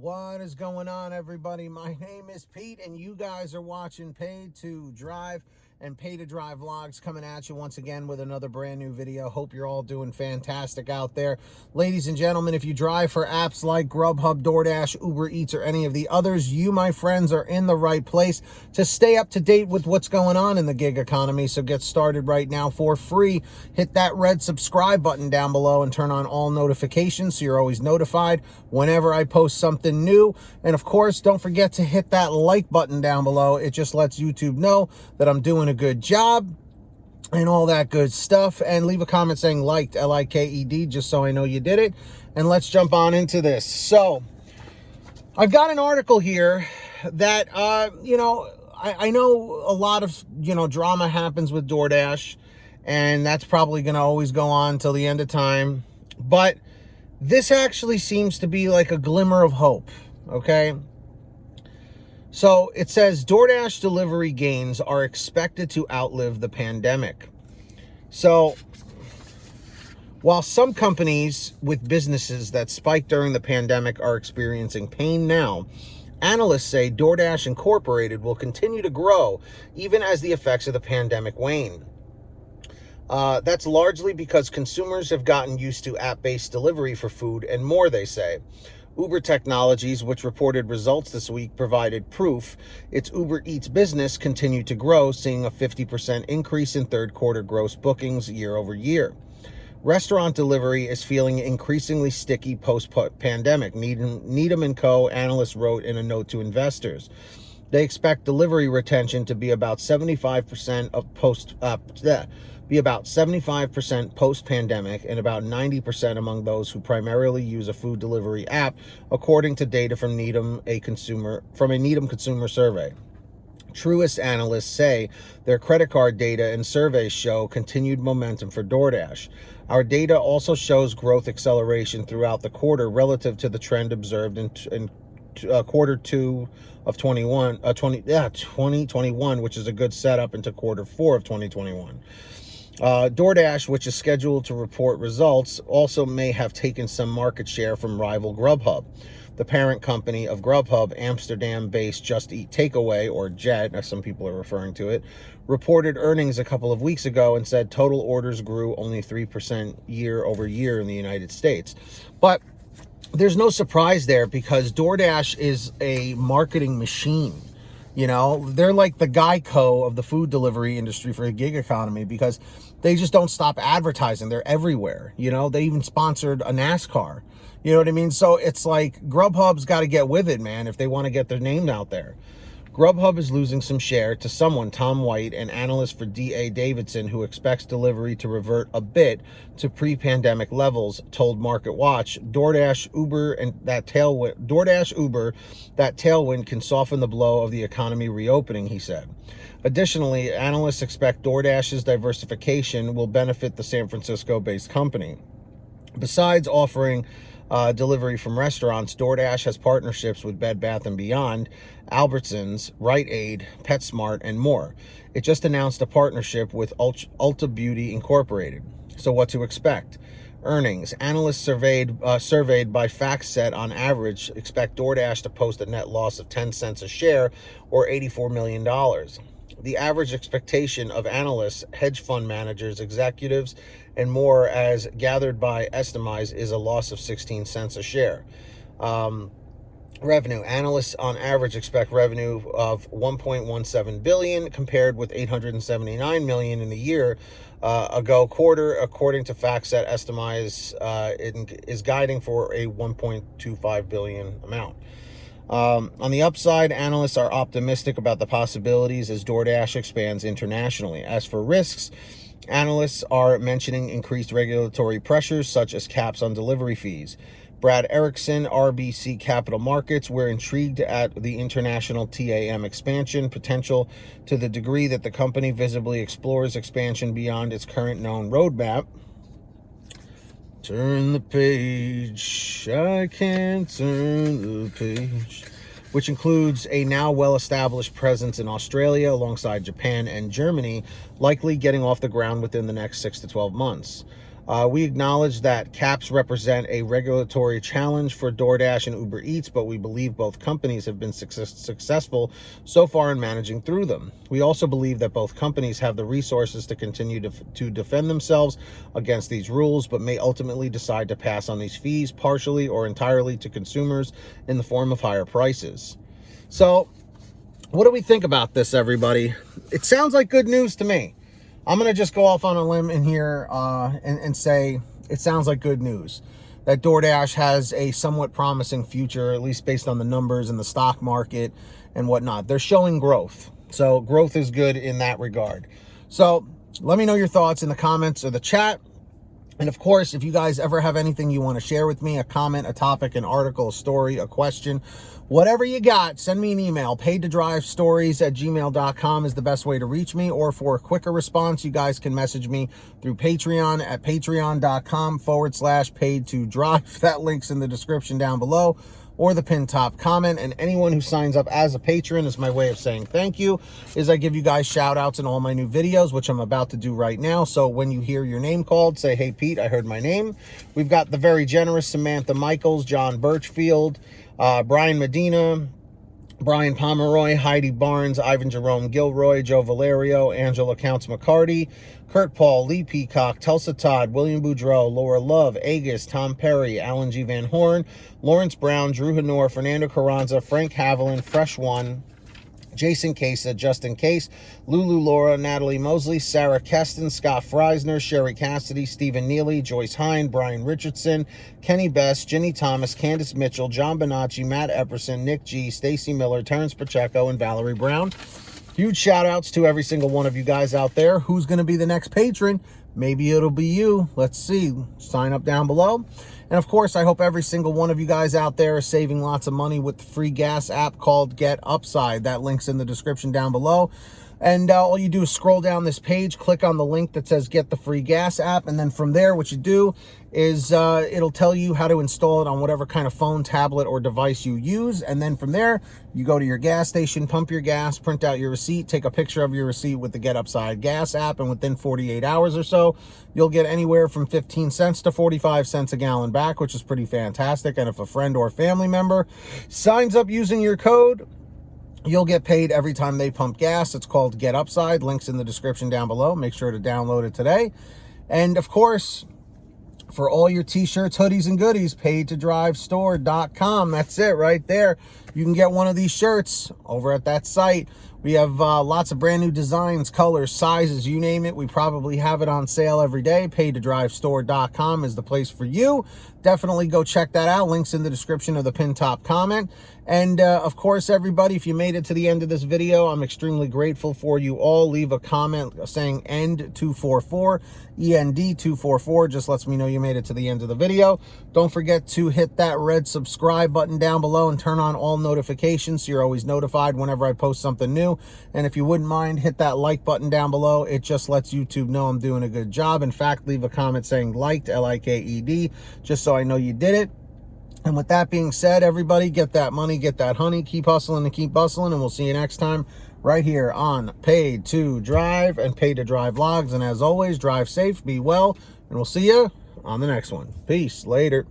What is going on, everybody? My name is Pete, and you guys are watching Paid to Drive and Pay to Drive vlogs, coming at you once again with another brand new video. Hope you're all doing fantastic out there. Ladies and gentlemen, if you drive for apps like Grubhub, Doordash, Uber Eats, or any of the others, you, my friends, are in the right place to stay up to date with what's going on in the gig economy. So get started right now for free. Hit that red subscribe button down below and turn on all notifications so you're always notified whenever I post something new. And of course, don't forget to hit that like button down below. It just lets YouTube know that I'm doing a good job and all that good stuff. And leave a comment saying liked, L-I-K-E-D, just so I know you did it. And let's jump on into this. So I've got an article here that, I know a lot of, drama happens with Doordash, and that's probably going to always go on till the end of time. But this actually seems to be like a glimmer of hope, okay? So it says DoorDash delivery gains are expected to outlive the pandemic. So while some companies with businesses that spiked during the pandemic are experiencing pain now, analysts say DoorDash Incorporated will continue to grow even as the effects of the pandemic wane. That's largely because consumers have gotten used to app-based delivery for food and more, they say. Uber Technologies, which reported results this week, provided proof its Uber Eats business continued to grow, seeing a 50% increase in third quarter gross bookings year over year. Restaurant delivery is feeling increasingly sticky post-pandemic, Needham & Co. analysts wrote in a note to investors. They expect delivery retention to be about 75% post-pandemic and about 90% among those who primarily use a food delivery app, according to data from a Needham consumer survey. Truist analysts say their credit card data and surveys show continued momentum for DoorDash. Our data also shows growth acceleration throughout the quarter relative to the trend observed in quarter two of 2021, which is a good setup into quarter four of 2021. DoorDash, which is scheduled to report results, also may have taken some market share from rival Grubhub. The parent company of Grubhub, Amsterdam-based Just Eat Takeaway, or JET, as some people are referring to it, reported earnings a couple of weeks ago and said total orders grew only 3% year over year in the United States. But there's no surprise there because DoorDash is a marketing machine. They're like the Geico of the food delivery industry for the gig economy because they just don't stop advertising. They're everywhere. They even sponsored a NASCAR. You know what I mean? So it's like Grubhub's got to get with it, man, if they want to get their name out there. Grubhub is losing some share to someone, Tom White, an analyst for D.A. Davidson, who expects delivery to revert a bit to pre-pandemic levels, told MarketWatch. DoorDash Uber, that tailwind can soften the blow of the economy reopening, he said. Additionally, analysts expect DoorDash's diversification will benefit the San Francisco-based company. Besides offering delivery from restaurants, DoorDash has partnerships with Bed Bath & Beyond, Albertsons, Rite Aid, PetSmart, and more. It just announced a partnership with Ulta Beauty Incorporated. So what to expect? Earnings. Analysts surveyed by FactSet on average expect DoorDash to post a net loss of 10 cents a share or $84 million. The average expectation of analysts, hedge fund managers, executives, and more, as gathered by Estimize, is a loss of 16 cents a share. Revenue. Analysts on average expect revenue of $1.17 billion compared with $879 million in the year ago quarter. According to FactSet, Estimize is guiding for a $1.25 billion amount. On the upside, analysts are optimistic about the possibilities as DoorDash expands internationally. As for risks, analysts are mentioning increased regulatory pressures such as caps on delivery fees. Brad Erickson, RBC Capital Markets, we're intrigued at the international TAM expansion potential to the degree that the company visibly explores expansion beyond its current known roadmap. Turn the page, I can't turn the page. Which includes a now well-established presence in Australia alongside Japan and Germany, likely getting off the ground within the next 6 to 12 months. We acknowledge that caps represent a regulatory challenge for DoorDash and Uber Eats, but we believe both companies have been successful so far in managing through them. We also believe that both companies have the resources to continue to defend themselves against these rules, but may ultimately decide to pass on these fees partially or entirely to consumers in the form of higher prices. So, what do we think about this, everybody? It sounds like good news to me. I'm going to just go off on a limb in here and say it sounds like good news. That DoorDash has a somewhat promising future, at least based on the numbers in the stock market and whatnot. They're showing growth. So growth is good in that regard. So let me know your thoughts in the comments or the chat. And of course, if you guys ever have anything you want to share with me, a comment, a topic, an article, a story, a question, whatever you got, send me an email. paidtodrivestories@gmail.com is the best way to reach me. Or for a quicker response, you guys can message me through Patreon at patreon.com/paidtodrive. That link's in the description down below, or the pinned top comment. And anyone who signs up as a patron, is my way of saying thank you, is I give you guys shout outs in all my new videos, which I'm about to do right now. So when you hear your name called, say, hey Pete, I heard my name. We've got the very generous Samantha Mikles, John Birchfield, Brian Medina, Brian Pomeroy, Heidi Barnes, Ivan Jerome Gilroy, Joe Valerio, Angela Counts McCarty, Kurt Paul, Lee Peacock, Tulsa Todd, William Boudreau, Laura Love, Agus, Tom Perry, Alan G. Van Horn, Lawrence Brown, Drew Hanor, Fernando Carranza, Frank Haviland, Fresh One, Jason Casa, Justin Case, Lulu Laura, Natalie Mosley, Sarah Keston, Scott Freisner, Sherry Cassidy, Stephen Neely, Joyce Hine, Brian Richardson, Kenny Best, Ginny Thomas, Candace Mitchell, John Bonacci, Matt Epperson, Nick G, Stacy Miller, Terrence Pacheco, and Valerie Brown. Huge shout outs to every single one of you guys out there. Who's going to be the next patron? Maybe it'll be you. Let's see. Sign up down below. And of course, I hope every single one of you guys out there is saving lots of money with the free gas app called Get Upside. That link's in the description down below. And all you do is scroll down this page, click on the link that says Get the Free Gas app. And then from there, what you do is it'll tell you how to install it on whatever kind of phone, tablet, or device you use. And then from there, you go to your gas station, pump your gas, print out your receipt, take a picture of your receipt with the Get Upside gas app. And within 48 hours or so, you'll get anywhere from 15 cents to 45 cents a gallon back, which is pretty fantastic. And if a friend or family member signs up using your code, you'll get paid every time they pump gas. It's called Get Upside. Links in the description down below. Make sure to download it today. And of course, for all your t-shirts, hoodies, and goodies, paidtodrivestore.com. That's it right there. You can get one of these shirts over at that site. We have lots of brand new designs, colors, sizes, you name it. We probably have it on sale every day. Paidtodrivestore.com is the place for you. Definitely go check that out. Links in the description of the pinned top comment. And of course, everybody, if you made it to the end of this video, I'm extremely grateful for you all. Leave a comment saying END244, END244. Just lets me know you made it to the end of the video. Don't forget to hit that red subscribe button down below and turn on all notifications so you're always notified whenever I post something new. And if you wouldn't mind, hit that like button down below. It just lets YouTube know I'm doing a good job. In fact, leave a comment saying liked, L-I-K-E-D, just so I know you did it. And with that being said, everybody, get that money, get that honey, keep hustling and keep bustling, and we'll see you next time right here on Paid to Drive and Paid to Drive Vlogs. And as always, drive safe, be well, and we'll see you on the next one. Peace. Later.